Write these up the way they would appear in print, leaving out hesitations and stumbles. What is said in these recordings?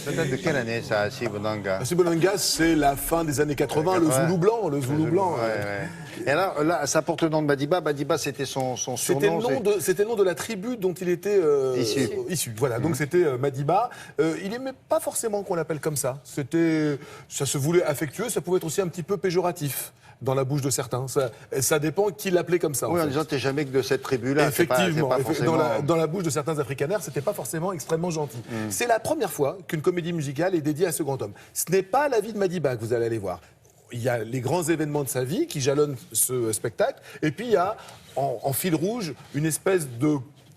Ça date de quelle année, ça, Sibonanga? Sibonanga, c'est la fin des années 80, le Zoulou blanc, le Zoulou blanc. Ouais. Et alors, là, ça porte le nom de Madiba. Madiba, c'était son surnom. C'était le nom de la tribu dont il était issu. Voilà, donc c'était Madiba. Il n'aimait pas forcément qu'on l'appelle comme ça. Ça se voulait affectueux, ça pouvait être aussi un petit peu péjoratif dans la bouche de certains. Ça dépend qui l'appelait comme ça. Oui, en disant t'es jamais que de cette tribu-là. Effectivement, c'est pas forcément... dans la bouche de certains afrikaners, c'était pas forcément extrêmement gentil. C'est la première fois qu'une comédie musicale est dédiée à ce grand homme. Ce n'est pas la vie de Madiba que vous allez aller voir. Il y a les grands événements de sa vie qui jalonnent ce spectacle, et puis il y a en fil rouge une espèce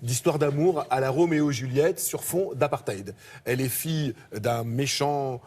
d'histoire d'amour à la Roméo et Juliette sur fond d'apartheid. Elle est fille d'un méchant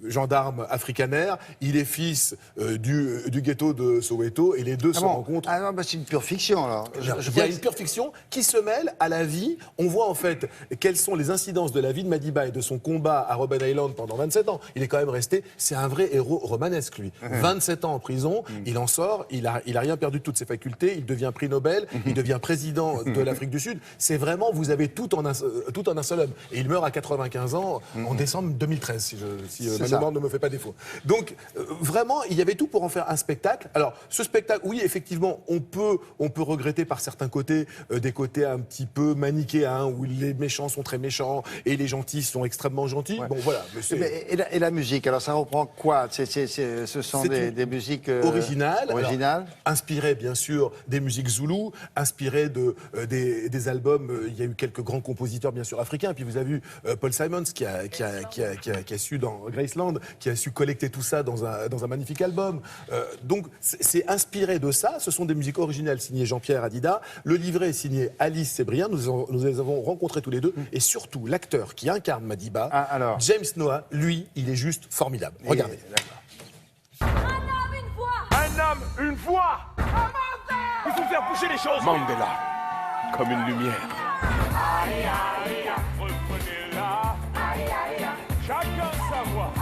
gendarme afrikaner, il est fils du ghetto de Soweto, et les deux se rencontrent. Ah non, bah c'est une pure fiction, alors. Il y a une pure fiction qui se mêle à la vie. On voit en fait quelles sont les incidences de la vie de Madiba et de son combat à Robben Island pendant 27 ans. Il est quand même resté, c'est un vrai héros romanesque, lui. 27 ans en prison, il en sort, il a rien perdu de toutes ses facultés, il devient prix Nobel, il devient président de l'Afrique du Sud. C'est vraiment, vous avez tout en un seul homme. Et il meurt à 95 ans en décembre 2013, si ma mémoire ne me fait pas défaut. Donc, vraiment, il y avait tout pour en faire un spectacle. Alors, ce spectacle, oui, effectivement, on peut regretter par certains côtés, des côtés un petit peu manichéens, où les méchants sont très méchants et les gentils sont extrêmement gentils. Ouais. Bon, voilà. Et la musique, alors ça reprend quoi? Ce sont des musiques originales, inspirées, bien sûr, des musiques zoulou, inspirées des albums. Il y a eu quelques grands compositeurs, bien sûr, africains. Puis vous avez vu Paul Simons qui a su, dans Graceland, qui a su collecter tout ça dans un magnifique album. Donc, c'est inspiré de ça. Ce sont des musiques originales signées Jean-Pierre Adida. Le livret est signé Alice Sébrien. Nous les avons rencontrés tous les deux. Et surtout, l'acteur qui incarne Madiba, James Noah, lui, il est juste formidable. Regardez. Un homme, une voix. Un homme, une voix. Il faut faire bouger les choses. Mandela, comme une lumière. Reprenez-la. Chacun sa voix.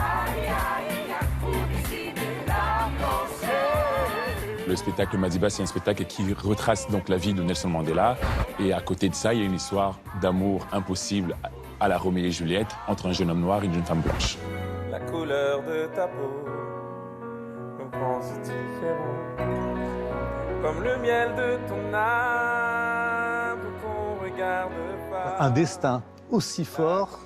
Le spectacle Madiba, c'est un spectacle qui retrace donc la vie de Nelson Mandela. Et à côté de ça, il y a une histoire d'amour impossible à la Roméo et Juliette entre un jeune homme noir et une jeune femme blanche. La couleur de ta peau nous pense différent, comme le miel de ton âme qu'on regarde pas. Un destin aussi fort,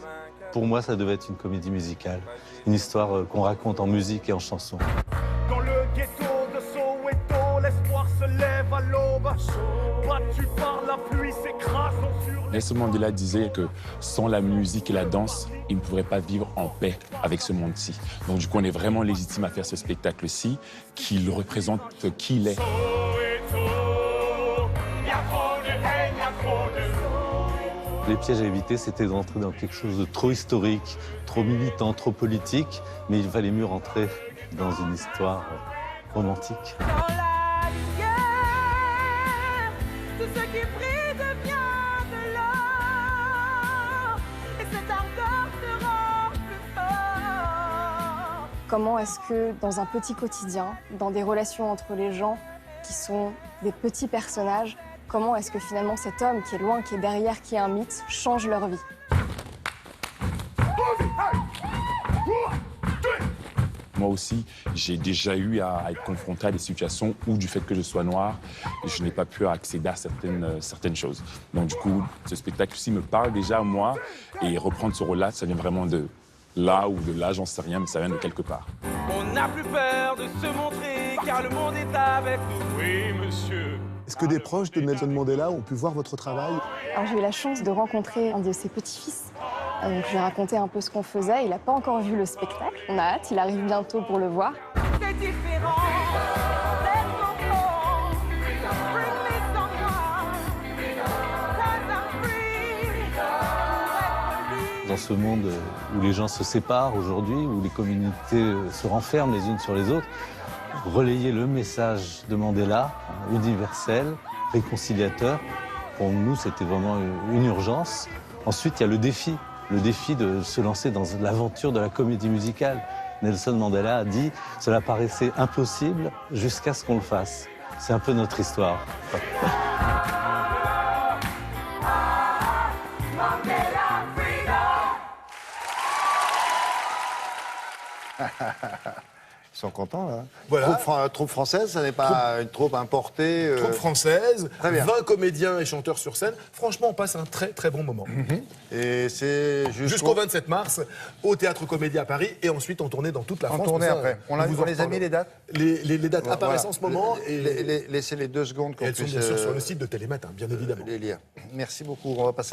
pour moi, ça devait être une comédie musicale. Une histoire qu'on raconte en musique et en chanson. Dans le ghetto de Soweto, l'espoir se lève à l'aube. Battu par la pluie, s'écrasant sur les... Nelson Mandela disait que sans la musique et la danse, il ne pourrait pas vivre en paix avec ce monde-ci. Donc du coup, on est vraiment légitime à faire ce spectacle-ci qui le représente qui il est. Les pièges à éviter, c'était d'entrer dans quelque chose de trop historique, trop militant, trop politique, mais il valait mieux rentrer dans une histoire romantique. Dans la lumière, tout ce qui brille devient de l'or, et cette ardeur te rend plus fort. Comment est-ce que, dans un petit quotidien, dans des relations entre les gens qui sont des petits personnages, comment est-ce que finalement cet homme qui est loin, qui est derrière, qui est un mythe, change leur vie? Moi aussi, j'ai déjà eu à être confronté à des situations où, du fait que je sois noir, je n'ai pas pu accéder à certaines choses. Donc du coup, ce spectacle-ci me parle déjà à moi, et reprendre ce rôle-là, ça vient vraiment de là ou de là, j'en sais rien, mais ça vient de quelque part. On n'a plus peur de se montrer, car le monde est avec nous. Oui, monsieur. Est-ce que des proches de Nelson Mandela ont pu voir votre travail? Alors j'ai eu la chance de rencontrer un de ses petits-fils. Donc je lui ai raconté un peu ce qu'on faisait. Il n'a pas encore vu le spectacle. On a hâte, il arrive bientôt pour le voir. C'est différent. Dans ce monde où les gens se séparent aujourd'hui, où les communautés se renferment les unes sur les autres, relayer le message de Mandela, universel, réconciliateur, pour nous, c'était vraiment une urgence. Ensuite, il y a le défi de se lancer dans l'aventure de la comédie musicale. Nelson Mandela a dit « Cela paraissait impossible jusqu'à ce qu'on le fasse ». C'est un peu notre histoire. Ils sont contents, là. Voilà. Troupe française, ça n'est pas une troupe importée. Troupe française, Très bien. 20 comédiens et chanteurs sur scène. Franchement, on passe un très très bon moment. Et c'est Jusqu'au 27 mars, au Théâtre Comédie à Paris, et ensuite en tournée dans toute la En France. tournée Mais ça, après. On vous en les a mis, reparlera. les dates Les dates apparaissent Voilà. en ce moment. Et Laissez les 2 secondes qu'on elles sont puisse bien sûr sur le site de Télématin, bien évidemment. les lire. Merci beaucoup. On va passer à la